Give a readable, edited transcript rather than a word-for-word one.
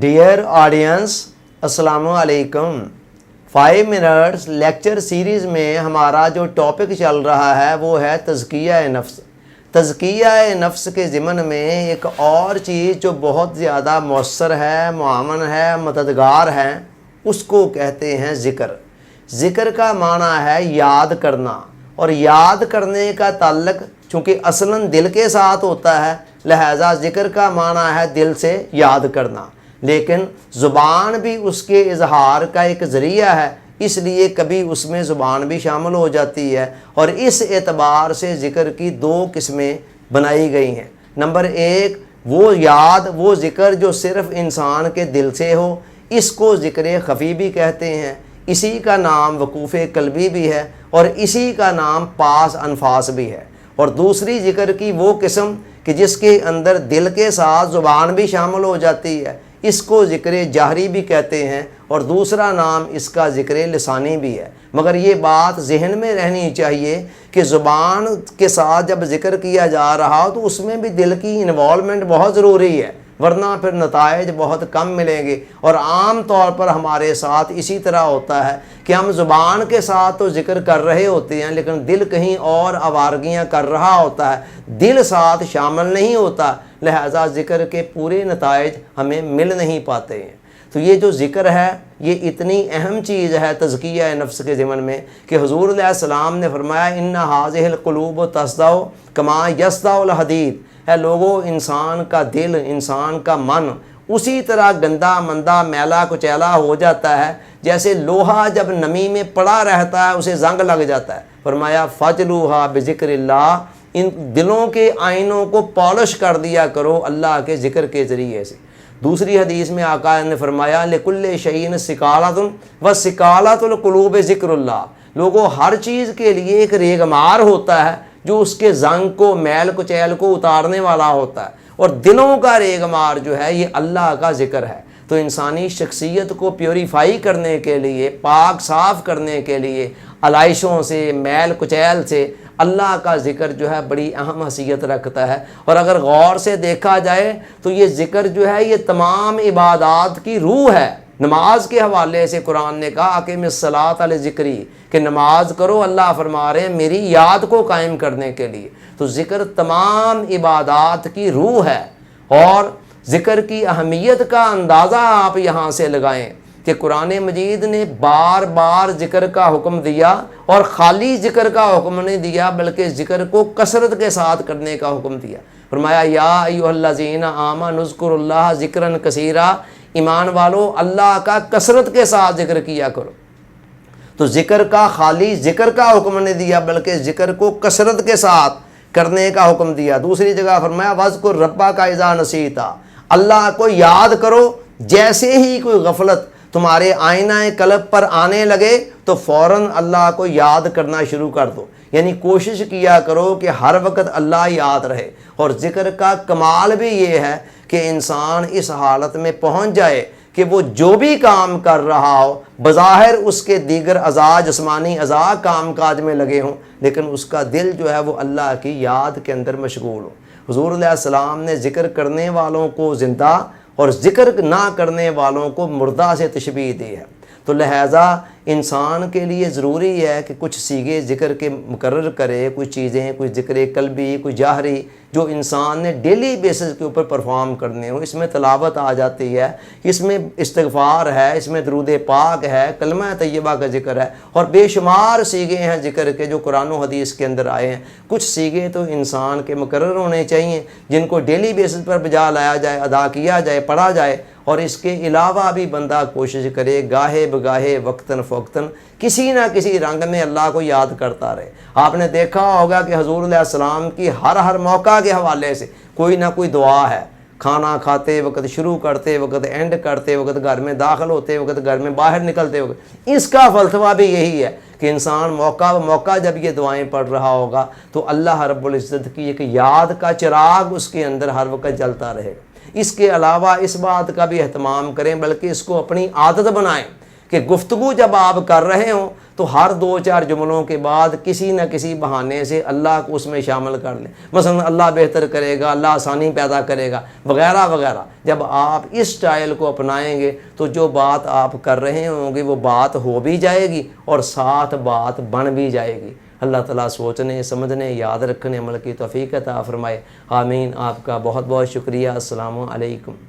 Dear audience, अस्सलाम वालेकुम। 5 minutes lecture series में हमारा जो टॉपिक चल रहा है वो है तज़किया नफ्स। तज़किया नफ्स के ज़िमन में एक और चीज़ जो बहुत ज़्यादा मौसर है, मुआवन है, मददगार है, उसको कहते हैं ज़िक्र। ज़िक्र का माना है याद करना, और याद करने का ताल्लुक़ चूँकि असलन दिल के साथ होता है, लिहाजा ज़िक्र का माना है दिल से याद करना। लेकिन ज़ुबान भी उसके इजहार का एक ज़रिया है, इसलिए कभी उसमें ज़ुबान भी शामिल हो जाती है। और इस एतबार से ज़िक्र की 2 किस्में बनाई गई हैं। नंबर 1, वो याद, वो ज़िक्र जो सिर्फ़ इंसान के दिल से हो, इसको ज़िक्र ख़फ़ी भी कहते हैं। इसी का नाम वकूफ़ क़ल्बी भी है, और इसी का नाम पास अनफास भी है। और दूसरी ज़िक्र की वो किस्म कि जिसके अंदर दिल के साथ ज़ुबान भी शामिल हो जाती है, इसको ज़िक्र जाहरी भी कहते हैं, और दूसरा नाम इसका ज़िक्र लिसानी भी है। मगर ये बात ज़हन में रहनी चाहिए कि ज़ुबान के साथ जब ज़िक्र किया जा रहा हो तो उसमें भी दिल की इन्वॉल्वमेंट बहुत ज़रूरी है, वरना फिर नताइज बहुत कम मिलेंगे। और आम तौर पर हमारे साथ इसी तरह होता है कि हम ज़ुबान के साथ तो ज़िक्र कर रहे होते हैं, लेकिन दिल कहीं और आवारगियाँ कर रहा होता है, दिल साथ शामिल नहीं होता, लिहाजा ज़िक्र के पूरे नताइज हमें मिल नहीं पाते हैं। तो ये जो ज़िक्र है, ये इतनी अहम चीज़ है तज़किया नफ्स के ज़िमन में कि हुज़ूर अलैहि सलाम ने फरमाया, इन्ना हाज़िहिल क़ुलूब तस्दाउ कमा यस्दाउल हदीद। है लोगों, इंसान का दिल, इंसान का मन उसी तरह गंदा मंदा मैला कुचैला हो जाता है जैसे लोहा जब नमी में पड़ा रहता है उसे जंग लग जाता है। फरमाया फजलूहा बिज़िक्रिल्लाह, इन दिलों के आइनों को पॉलिश कर दिया करो अल्लाह के ज़िक्र के ज़रिए से। दूसरी हदीस में आका ने फरमाया, लिकुल्ले शैइन सिकालतुन व सिकालतुल क़ुलूब ज़िक्रुल्लाह। लोगों, हर चीज़ के लिए एक रेगमार होता है जो उसके जंग को, मैल कुचैल को उतारने वाला होता है, और दिलों का रेगमार जो है ये अल्लाह का ज़िक्र है। तो इंसानी शख्सियत को प्योरीफाई करने के लिए, पाक साफ़ करने के लिए, अलाइशों से, मैल कुचैल से अल्लाह का ज़िक्र जो है बड़ी अहम हैसियत रखता है। और अगर गौर से देखा जाए तो ये ज़िक्र जो है ये तमाम इबादात की रूह है। नमाज के हवाले से कुरान ने कहा अक़िमिस्सलात लिज़िक्री, कि नमाज करो, अल्लाह फरमा रहे हैं मेरी याद को कायम करने के लिए। तो ज़िक्र तमाम इबादात की रूह है, और ज़िक्र की अहमियत का अंदाज़ा आप यहाँ से लगाएं कि कुरान मजीद ने बार बार ज़िक्र का हुक्म दिया, और ख़ाली ज़िक्र का हुक्म नहीं दिया बल्कि ज़िक्र को कसरत के साथ करने का हुक्म दिया। फरमाया या अय्युहल्लज़ीना आमनु ज़्कुरुल्लाह ज़िक्रन कसीरा, ईमान वालो अल्लाह का कसरत के साथ ज़िक्र किया करो। तो ज़िक्र का खाली ज़िक्र का हुक्म नहीं दिया बल्कि ज़िक्र को कसरत के साथ करने का हुक्म दिया। दूसरी जगह फरमाया वज़्कुर रब्बका इज़ा नसीता, अल्लाह को याद करो जैसे ही कोई गफलत तुम्हारे आईना कल्ब पर आने लगे तो फ़ौरन अल्लाह को याद करना शुरू कर दो। यानी कोशिश किया करो कि हर वक्त अल्लाह याद रहे। और ज़िक्र का कमाल भी ये है कि इंसान इस हालत में पहुँच जाए कि वो जो भी काम कर रहा हो, बज़ाहिर उसके दीगर अज़ा, जिस्मानी अज़ा काम काज में लगे हों, लेकिन उसका दिल जो है वो अल्लाह की याद के अंदर मशगूल हो। हुज़ूर अलैहि सलाम ने ज़िक्र करने वालों को ज़िंदा और ज़िक्र ना करने वालों को मुर्दा से तशबीह दी है। तो लिहाजा इंसान के लिए ज़रूरी है कि कुछ सीगे ज़िक्र के मुकर्रर करे, कुछ चीज़ें, कुछ ज़िक्र कल्बी, कुछ जाहरी, जो इंसान ने डेली बेसिस के ऊपर परफॉर्म करने हो। इसमें तलावत आ जाती है, इसमें इस्तिग़फ़ार है, इसमें दरूद पाक है, कलमा तय्यबा का ज़िक्र है, और बेशुमार सीगे हैं ज़िक्र के जो कुरान और हदीस के अंदर आए हैं। कुछ सीगे तो इंसान के मुकर्रर होने चाहिए जिनको डेली बेसिस पर बजा लाया जाए, अदा किया जाए, पढ़ा जाए। और इसके अलावा भी बंदा कोशिश करे गाहे बगाहे वक्तन फ़ौक्तन किसी ना किसी रंग में अल्लाह को याद करता रहे। आपने देखा होगा कि हुज़ूर अलैहि सलाम की हर मौका के हवाले से कोई ना कोई दुआ है। खाना खाते वक्त, शुरू करते वक्त, एंड करते वक्त, घर में दाखिल होते वक्त, घर में बाहर निकलते वक्त। इसका फ़लसफ़ा भी यही है कि इंसान मौका ब मौका जब ये दुआएं पढ़ रहा होगा तो अल्लाह रब्बुल इज़्ज़त की एक याद का चिराग उसके अंदर हर वक्त जलता रहेगा। इसके अलावा इस बात का भी एहतमाम करें, बल्कि इसको अपनी आदत बनाएं कि गुफ्तगू जब आप कर रहे हों تو ہر 2-4 جملوں کے بعد کسی نہ کسی بہانے سے اللہ کو اس میں شامل کر لیں، مثلا اللہ بہتر کرے گا، اللہ آسانی پیدا کرے گا وغیرہ وغیرہ۔ جب آپ اس سٹائل کو اپنائیں گے تو جو بات آپ کر رہے ہوں گے وہ بات ہو بھی جائے گی اور ساتھ بات بن بھی جائے گی۔ اللہ تعالیٰ سوچنے، سمجھنے، یاد رکھنے، عمل کی توفیق عطا فرمائے، آمین۔ آپ کا بہت بہت شکریہ۔ السلام علیکم۔